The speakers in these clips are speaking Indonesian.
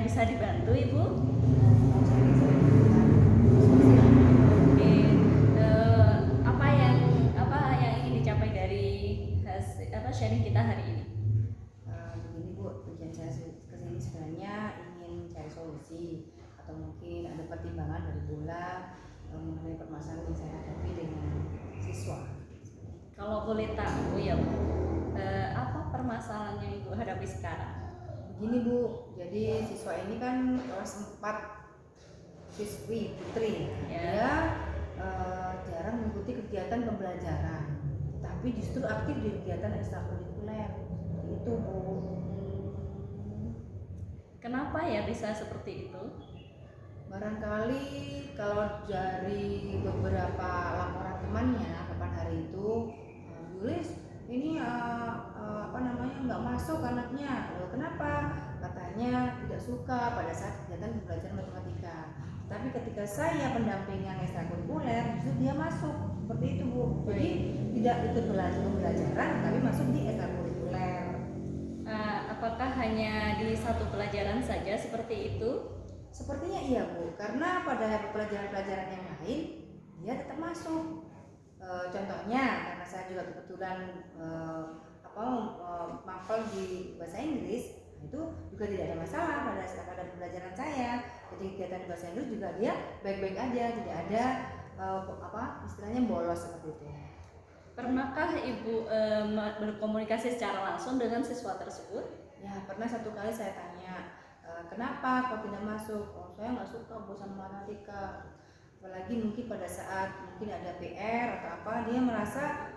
bisa dibantu Ibu? Oke, apa yang ingin dicapai dari sharing kita hari ini? Begini Bu, tujuan saya kesini sebenarnya ingin cari solusi atau mungkin ada pertimbangan dari bola mengenai permasalahan yang saya hadapi dengan siswa. Kalau boleh tahu ya Bu, apa permasalahan yang Ibu hadapi sekarang? Begini Bu, jadi siswa ini kan kelas 4 siswi putri, Ya. Dia jarang mengikuti kegiatan pembelajaran, tapi justru aktif di kegiatan ekstrakurikuler. Itu Bu. Kenapa ya bisa seperti itu? Barangkali kalau dari beberapa laporan temannya kapan hari itu, Yulis ini nggak masuk anaknya. Loh, kenapa? Katanya tidak suka pada saat kegiatan pembelajaran matematika. Tapi ketika saya pendampingan ekstrakurikuler, justru dia masuk. Seperti itu Bu. Jadi tidak ikut pembelajaran, tapi masuk di ekstrakurikuler. Apakah hanya di satu pelajaran saja seperti itu? Sepertinya iya Bu, karena pada pelajaran-pelajaran yang lain dia tetap masuk. Contohnya karena saya juga kebetulan mapel di bahasa Inggris, itu juga tidak ada masalah pada pembelajaran saya. Jadi kegiatan bahasa Inggris juga dia baik-baik aja, tidak ada istilahnya bolos seperti itu. Pernahkah Ibu berkomunikasi secara langsung dengan siswa tersebut? Ya, pernah satu kali saya tanya, kenapa kau tidak masuk? Oh, saya nggak suka bosan matematika. Apalagi mungkin pada saat mungkin ada PR atau apa, dia merasa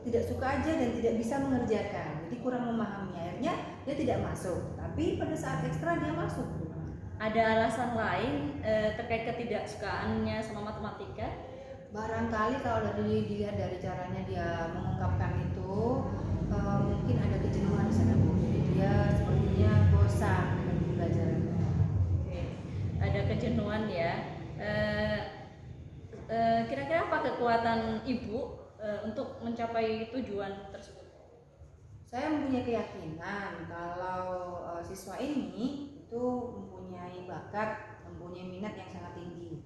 tidak suka aja dan tidak bisa mengerjakan, jadi kurang memahami. Akhirnya dia tidak masuk, tapi pada saat ekstra dia masuk. Ada alasan lain terkait ketidaksukaannya sama matematika? Barangkali kalau dilihat dari caranya dia mengungkapkan itu, mungkin ada kejenuhan di sana Bu. Jadi dia sepertinya bosan dengan pembelajarannya. Oke, ada kejenuhan ya. Kira-kira apa kekuatan Ibu untuk mencapai tujuan tersebut? Saya mempunyai keyakinan kalau siswa ini itu mempunyai bakat, mempunyai minat yang sangat tinggi.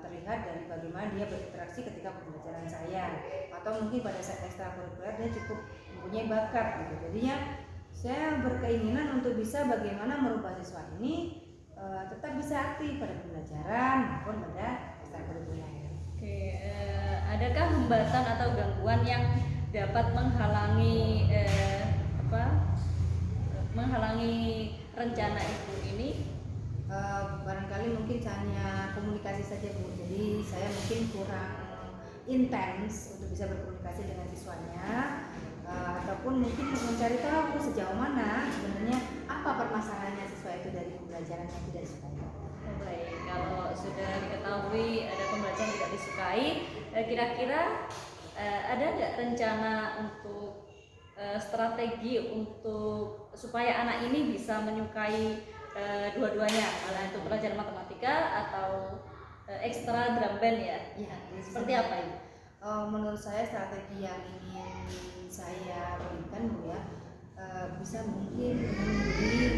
Terlihat dari bagaimana dia berinteraksi ketika pembelajaran saya, atau mungkin pada saat ekstrakurikuler dia cukup mempunyai bakat gitu. Jadinya saya berkeinginan untuk bisa bagaimana merubah siswa ini tetap bisa aktif pada pembelajaran maupun pada ekstrakurikuler. Oke, adakah hambatan atau gangguan yang dapat menghalangi rencana Ibu ini? Barangkali mungkin hanya komunikasi saja Bu. Jadi saya mungkin kurang intens untuk bisa berkomunikasi dengan siswanya, ataupun mungkin mencari tahu sejauh mana sebenarnya apa permasalahannya siswa itu dari pembelajaran yang tidak disukai. Baik, kalau sudah diketahui ada pembelajaran tidak disukai, kira-kira ada nggak rencana untuk strategi untuk supaya anak ini bisa menyukai dua-duanya, itu pelajaran matematika atau ekstra drum band ya? Ya, Seperti apa ini? Menurut saya strategi yang ingin saya berikan Bu ya, bisa mungkin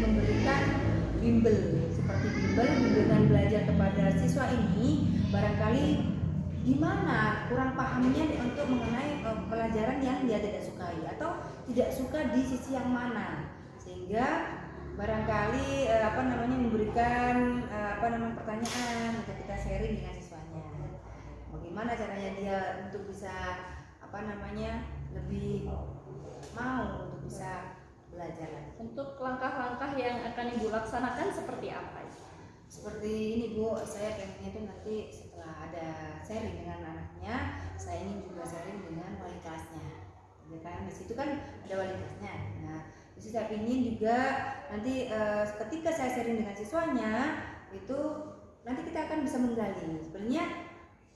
memberikan bimbel seperti bimbel belajar kepada siswa ini. Barangkali gimana kurang pahamnya untuk mengenai pelajaran yang dia tidak sukai atau tidak suka di sisi yang mana, sehingga barangkali memberikan pertanyaan untuk kita sharing dengan siswanya. Bagaimana caranya dia untuk bisa lebih mau untuk bisa belajar lagi. Untuk langkah-langkah yang akan Ibu laksanakan seperti apa? Seperti ini Bu, saya pengennya itu nanti setelah ada sharing dengan anaknya, saya ingin juga sharing dengan wali kelasnya. Ya kan di situ kan ada wali kelasnya. Nah, di situ saya ingin juga nanti ketika saya sharing dengan siswanya itu nanti kita akan bisa menggali sebenarnya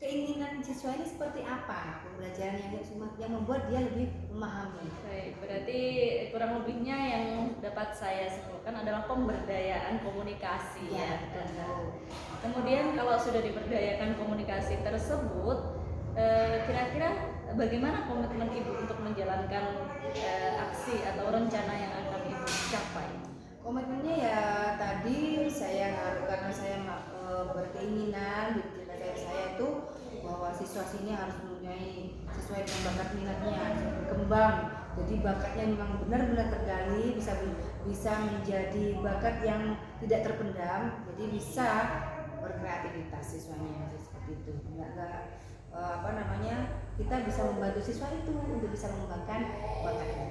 keinginan siswa ini seperti apa, pembelajaran yang membuat dia lebih memahami. Baik, berarti kurang lebihnya yang dapat saya simpulkan adalah pemberdayaan komunikasi ya. Kemudian kalau sudah diberdayakan komunikasi tersebut, kira-kira bagaimana komitmen Ibu untuk menjalankan aksi atau rencana yang akan Ibu capai? Komitmennya ya tadi saya keinginan di cita-cita saya itu bahwa siswa sini harus mempunyai sesuai dengan bakat minatnya, harus berkembang. Jadi bakatnya memang benar-benar tergali, bisa menjadi bakat yang tidak terpendam. Jadi bisa berkreativitas siswanya seperti itu. Kita bisa membantu siswa itu untuk bisa mengembangkan bakatnya.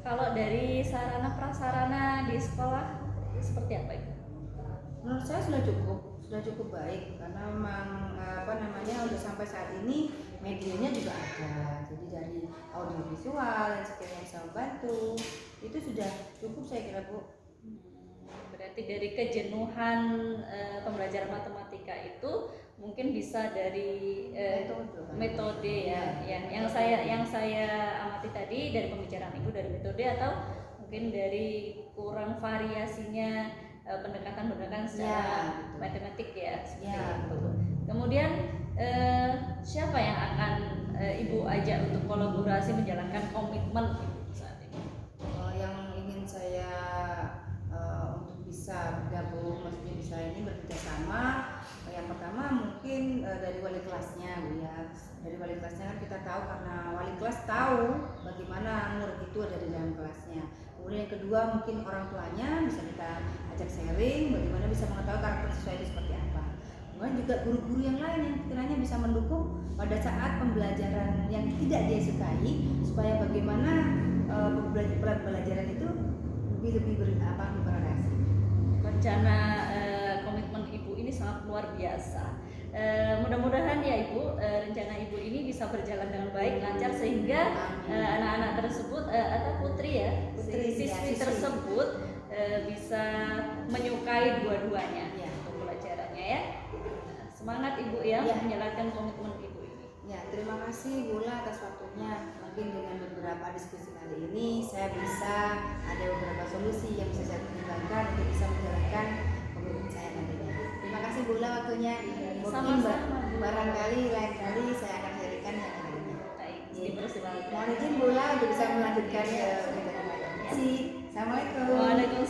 Kalau dari sarana prasarana di sekolah seperti apa itu? Menurut saya sudah cukup baik karena memang untuk sampai saat ini medianya juga ada. Jadi dari audiovisual dan sebagainya bisa membantu. Itu sudah cukup saya kira, Bu. Berarti dari kejenuhan pembelajaran matematika itu mungkin bisa dari metode ya, yang saya amati tadi dari pembicaraan Ibu dari metode atau mungkin dari kurang variasinya pendekatan secara matematik ya, seperti itu. Kemudian siapa yang akan Ibu ajak untuk kolaborasi menjalankan komitmen Ibu saat ini? Yang ingin saya untuk bisa bergabung, maksudnya bisa ini bekerja sama. Yang pertama mungkin dari wali kelasnya, Bu ya. Dari wali kelasnya kan kita tahu karena wali kelas tahu bagaimana murid itu ada di dalam kelasnya. Kemudian yang kedua mungkin orang tuanya bisa kita ajak sharing bagaimana bisa mengetahui karakter siswa itu seperti apa. Kemudian juga guru-guru yang lain yang kiranya bisa mendukung pada saat pembelajaran yang tidak dia sukai supaya bagaimana pembelajaran itu lebih bervariasi. Rencana komitmen Ibu ini sangat luar biasa. Mudah-mudahan ya Ibu, rencana Ibu ini bisa berjalan dengan baik, lancar sehingga anak-anak tersebut atau siswi tersebut bisa menyukai dua-duanya untuk pelajarannya ya. Semangat Ibu ya, menjalankan komitmen Ibu ini. Ya, terima kasih Bula atas waktunya. Mungkin dengan beberapa diskusi kali ini saya bisa ada beberapa solusi yang bisa saya pertimbangkan untuk bisa menjalankan komitmen saya nantinya. Terima kasih Bula waktunya. Mungkin barangkali lain kali saya akan sharingkan yang lainnya. Dipersilakan. Mohon izin Bula untuk bisa melanjutkan. Terima kasih. Assalamualaikum. Waalaikumsalam.